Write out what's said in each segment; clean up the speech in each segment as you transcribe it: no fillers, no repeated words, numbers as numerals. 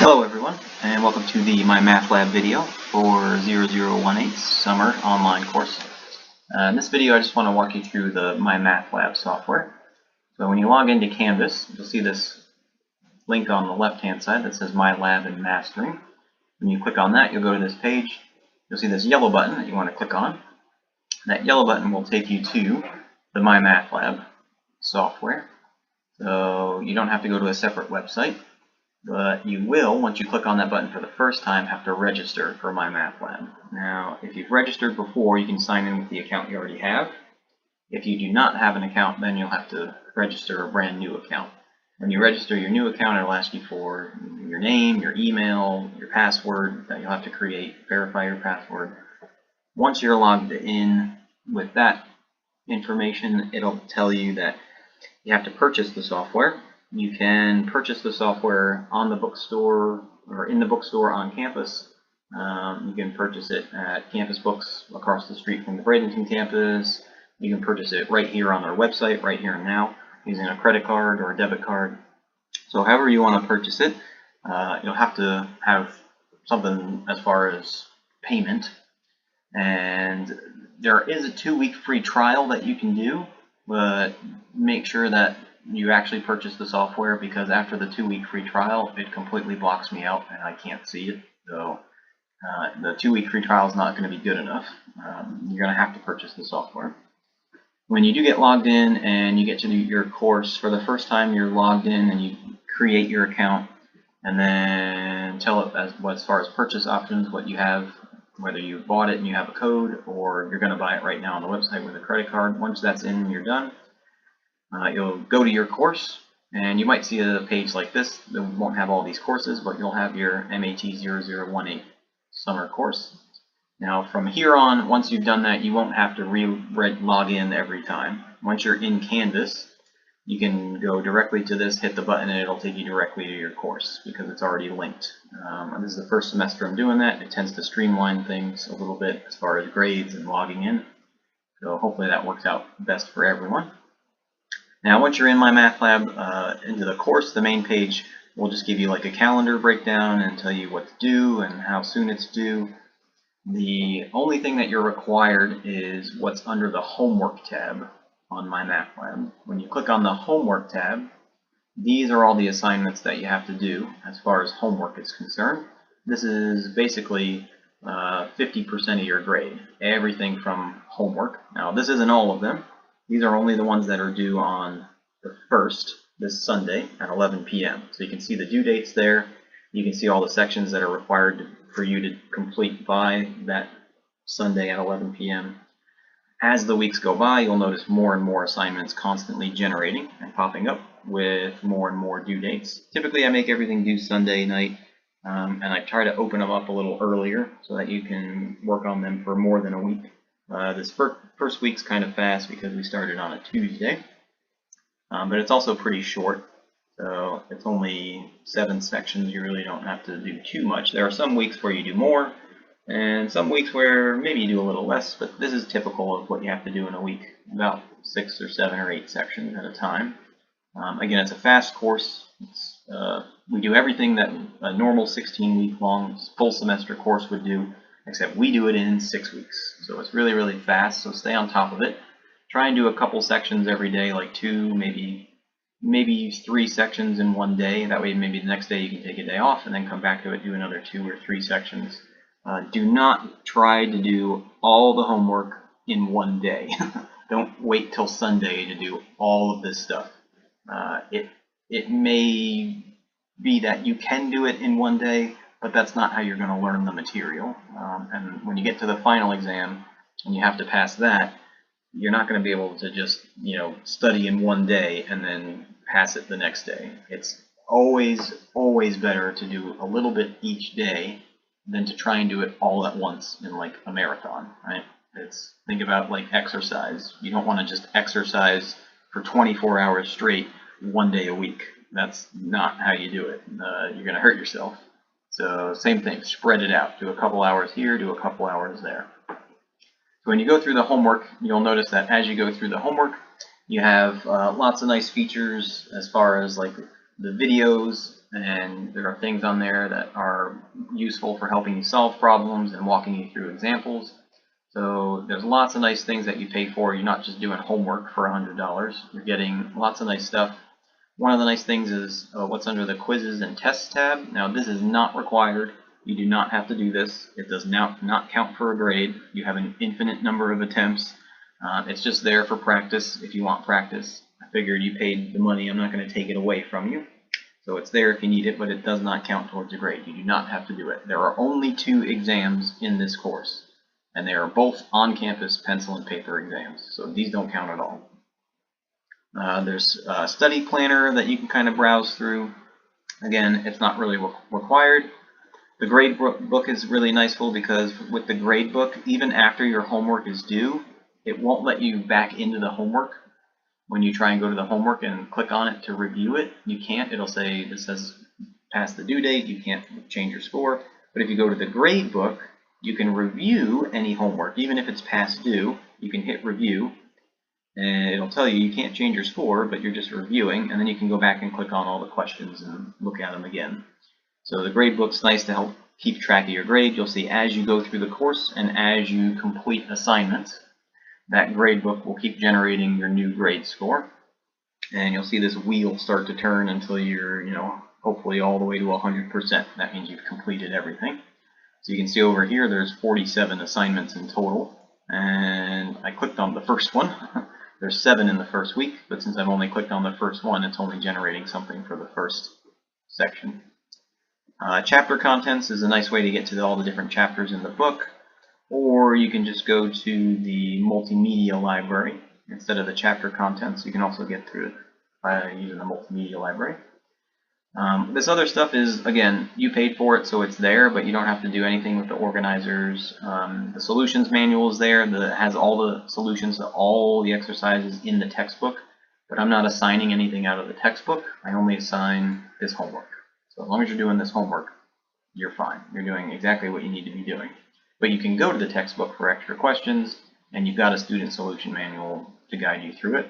Hello everyone, and welcome to the MyLab video for 0018 Summer Online course. In this video I just want to walk you through the MyLab software. So when you log into Canvas, you'll see this link on the left hand side that says MyLab and Mastering. When you click on that, you'll go to this page. You'll see this yellow button that you want to click on. That yellow button will take you to the MyLab software. So you don't have to go to a separate website. But you will, once you click on that button for the first time, have to register for MyLab. Now, if you've registered before, you can sign in with the account you already have. If you do not have an account, then you'll have to register a brand new account. When you register your new account, it'll ask you for your name, your email, your password that you'll have to create, verify your password. Once you're logged in with that information, it'll tell you that you have to purchase the software. You can purchase the software on the bookstore or in the bookstore on campus. You can purchase it at Campus Books across the street from the Bradenton campus. You can purchase it right here on their website, right here and now, using a credit card or a debit card. So however you want to purchase it, you'll have to have something as far as payment. And there is a 2-week free trial that you can do, but make sure that you actually purchase the software, because after the 2-week free trial, it completely blocks me out and I can't see it. So the 2-week free trial is not going to be good enough. You're going to have to purchase the software. When you do get logged in and you get to do your course, for the first time you're logged in and you create your account, and then tell it as far as purchase options, what you have, whether you bought it and you have a code, or you're going to buy it right now on the website with a credit card. Once that's in and you're done, you'll go to your course, and you might see a page like this that won't have all these courses, but you'll have your MAT 0018 summer course. Now from here on, once you've done that, you won't have to log in every time. Once you're in Canvas, you can go directly to this, hit the button, and it'll take you directly to your course because it's already linked. This is the first semester I'm doing that. It tends to streamline things a little bit as far as grades and logging in. So hopefully that works out best for everyone. Now, once you're in MyLab, into the course, the main page will just give you like a calendar breakdown and tell you what to do and how soon it's due. The only thing that you're required is what's under the homework tab on MyLab. When you click on the homework tab, these are all the assignments that you have to do as far as homework is concerned. This is basically 50% of your grade, everything from homework. Now, this isn't all of them. These are only the ones that are due on the 1st, this Sunday at 11 p.m. So you can see the due dates there. You can see all the sections that are required for you to complete by that Sunday at 11 p.m. As the weeks go by, you'll notice more and more assignments constantly generating and popping up with more and more due dates. Typically, I make everything due Sunday night, and I try to open them up a little earlier so that you can work on them for more than a week. This first week's kind of fast because we started on a Tuesday, but it's also pretty short, so it's only 7 sections. You really don't have to do too much. There are some weeks where you do more, and some weeks where maybe you do a little less, but this is typical of what you have to do in a week, about 6 or 7 or 8 sections at a time. Again, it's a fast course. We do everything that a normal 16-week long full semester course would do, except we do it in 6 weeks. So it's really, really fast, so stay on top of it. Try and do a couple sections every day, like 2, maybe 3 sections in one day. That way maybe the next day you can take a day off and then come back to it, do another 2 or 3 sections. Do not try to do all the homework in one day. Don't wait till Sunday to do all of this stuff. It may be that you can do it in one day, but that's not how you're going to learn the material. And when you get to the final exam and you have to pass that, you're not going to be able to just, study in one day and then pass it the next day. It's always better to do a little bit each day than to try and do it all at once in like a marathon, right? Think about like exercise. You don't want to just exercise for 24 hours straight one day a week. That's not how you do it. You're going to hurt yourself. So same thing, spread it out. Do a couple hours here, do a couple hours there. So when you go through the homework, you'll notice that as you go through the homework, you have lots of nice features as far as like the videos and there are things on there that are useful for helping you solve problems and walking you through examples. So there's lots of nice things that you pay for. You're not just doing homework for $100. You're getting lots of nice stuff. One of the nice things is what's under the quizzes and tests tab. Now this is not required. You do not have to do this. It does not count for a grade. You have an infinite number of attempts. It's just there for practice if you want practice. I figured you paid the money. I'm not going to take it away from you. So it's there if you need it, but it does not count towards a grade. You do not have to do it. There are only 2 exams in this course, and they are both on-campus pencil and paper exams. So these don't count at all. There's a study planner that you can kind of browse through. Again, it's not really required. The grade book is really nice because with the grade book, even after your homework is due, it won't let you back into the homework. When you try and go to the homework and click on it to review it, you can't. It'll say, this says past the due date, you can't change your score. But if you go to the grade book, you can review any homework. Even if it's past due, you can hit review, and it'll tell you you can't change your score, but you're just reviewing, and then you can go back and click on all the questions and look at them again. So the grade book's nice to help keep track of your grade. You'll see as you go through the course and as you complete assignments, that grade book will keep generating your new grade score. And you'll see this wheel start to turn until you're, hopefully all the way to 100%. That means you've completed everything. So you can see over here there's 47 assignments in total. And I clicked on the first one. There's 7 in the first week, but since I've only clicked on the first one, it's only generating something for the first section. Chapter contents is a nice way to get to all the different chapters in the book, or you can just go to the multimedia library instead of the chapter contents. You can also get through it by using the multimedia library. This other stuff is, again, you paid for it, so it's there, but you don't have to do anything with the organizers. The solutions manual is there that has all the solutions to all the exercises in the textbook, but I'm not assigning anything out of the textbook. I only assign this homework. So as long as you're doing this homework, you're fine. You're doing exactly what you need to be doing. But you can go to the textbook for extra questions, and you've got a student solution manual to guide you through it.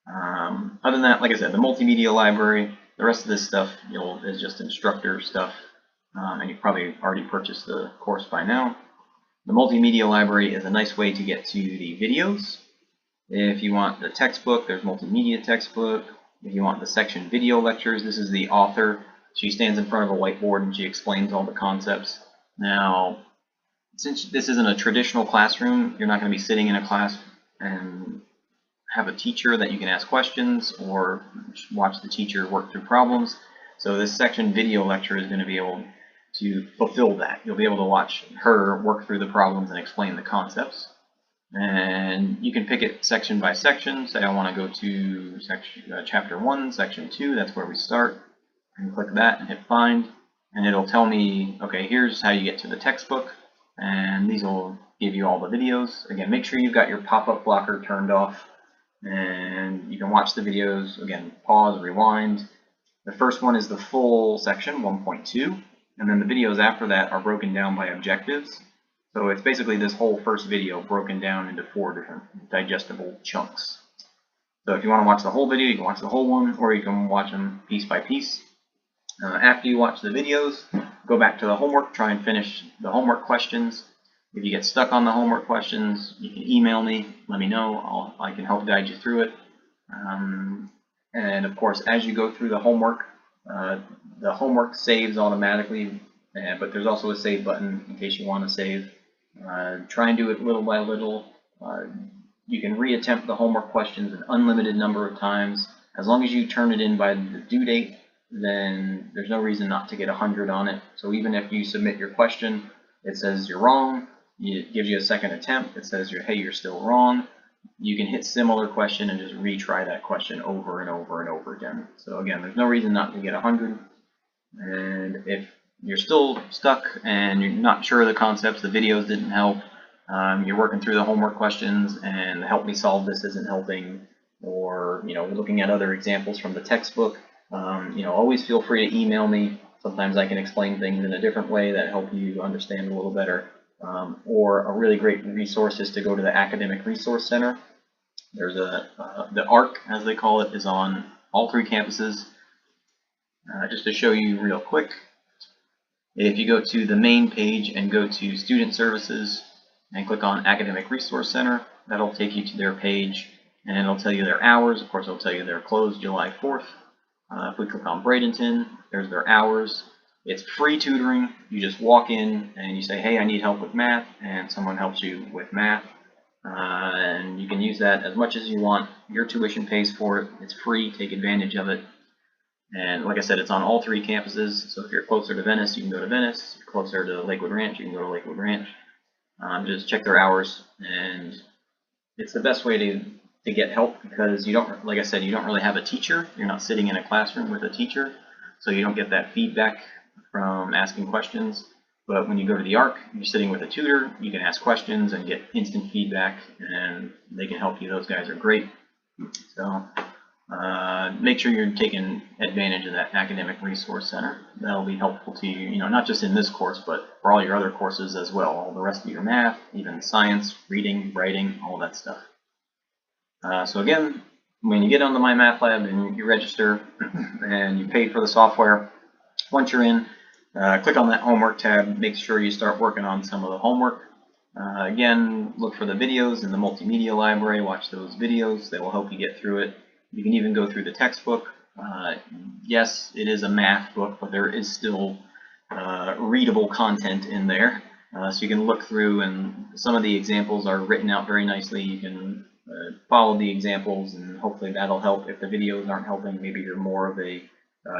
Other than that, like I said, the multimedia library, the rest of this stuff is just instructor stuff, and you've probably already purchased the course by now. The multimedia library is a nice way to get to the videos. If you want the textbook, there's multimedia textbook. If you want the section video lectures, this is the author. She stands in front of a whiteboard and she explains all the concepts. Now, since this isn't a traditional classroom, you're not going to be sitting in a class and have a teacher that you can ask questions or watch the teacher work through problems. So this section video lecture is going to be able to fulfill that. You'll be able to watch her work through the problems and explain the concepts. And you can pick it section by section. Say I want to go to chapter 1, section 2, that's where we start. I can click that and hit find, and it'll tell me, okay, here's how you get to the textbook, and these will give you all the videos. Again, make sure you've got your pop-up blocker turned off, and you can watch the videos. Again, pause, rewind. The first one is the full section, 1.2, and then the videos after that are broken down by objectives. So it's basically this whole first video broken down into 4 different digestible chunks. So if you want to watch the whole video, you can watch the whole one, or you can watch them piece by piece. After you watch the videos, go back to the homework, try and finish the homework questions. If you get stuck on the homework questions, you can email me, let me know, I can help guide you through it. And of course, as you go through the homework saves automatically, but there's also a save button in case you want to save. Try and do it little by little. You can reattempt the homework questions an unlimited number of times. As long as you turn it in by the due date, then there's no reason not to get 100 on it. So even if you submit your question, it says you're wrong, it gives you a second attempt, it says hey, you're still wrong, you can hit similar question and just retry that question over and over and over again. So again, there's no reason not to get 100. And if you're still stuck and you're not sure of the concepts, the videos didn't help, you're working through the homework questions and the help me solve this isn't helping, or looking at other examples from the textbook, always feel free to email me. Sometimes I can explain things in a different way that help you understand a little better. Or a really great resource is to go to the Academic Resource Center. There's the ARC, as they call it, is on all 3 campuses. Just to show you real quick, if you go to the main page and go to Student Services and click on Academic Resource Center, that'll take you to their page and it'll tell you their hours. Of course, it'll tell you they're closed July 4th. If we click on Bradenton, there's their hours. It's free tutoring. You just walk in and you say, hey, I need help with math, and someone helps you with math. And you can use that as much as you want. Your tuition pays for it. It's free. Take advantage of it. And like I said, it's on all 3 campuses. So if you're closer to Venice, you can go to Venice. If you're closer to Lakewood Ranch, you can go to Lakewood Ranch. Just check their hours, and it's the best way to get help, because you don't, like I said, you don't really have a teacher. You're not sitting in a classroom with a teacher, so you don't get that feedback from asking questions. But when you go to the ARC, you're sitting with a tutor. You can ask questions and get instant feedback, and they can help you. Those guys are great. So make sure you're taking advantage of that Academic Resource Center. That'll be helpful to you, not just in this course, but for all your other courses as well. All the rest of your math, even science, reading, writing, all that stuff. So again, when you get on the MyMathLab and you register and you pay for the software, once you're in, click on that homework tab. Make sure you start working on some of the homework. Again, look for the videos in the multimedia library. Watch those videos. They will help you get through it. You can even go through the textbook. Yes, it is a math book, but there is still readable content in there. So you can look through, and some of the examples are written out very nicely. You can follow the examples, and hopefully that'll help. If the videos aren't helping, maybe you're more of a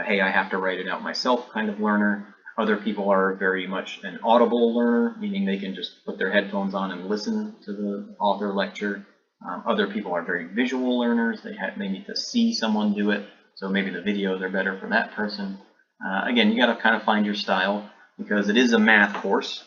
hey, I have to write it out myself kind of learner. Other people are very much an audible learner, meaning they can just put their headphones on and listen to the author lecture. Other people are very visual learners. They need to see someone do it, so maybe the videos are better for that person. Again, you got to kind of find your style, because it is a math course.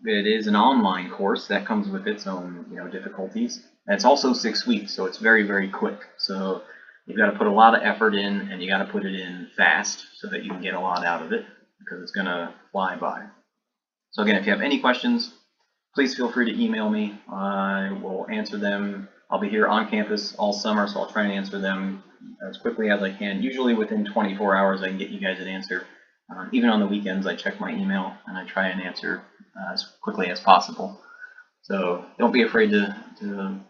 It is an online course that comes with its own difficulties. And it's also 6 weeks, so it's very, very quick. So you've got to put a lot of effort in, and you got to put it in fast so that you can get a lot out of it, because it's going to fly by. So again, if you have any questions, please feel free to email me. I will answer them. I'll be here on campus all summer, so I'll try and answer them as quickly as I can. Usually within 24 hours, I can get you guys an answer. Even on the weekends, I check my email and I try and answer as quickly as possible. So don't be afraid to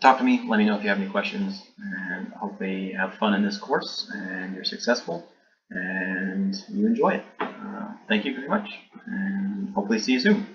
talk to me. Let me know if you have any questions, and hopefully you have fun in this course and you're successful and you enjoy it. Thank you very much, and hopefully see you soon.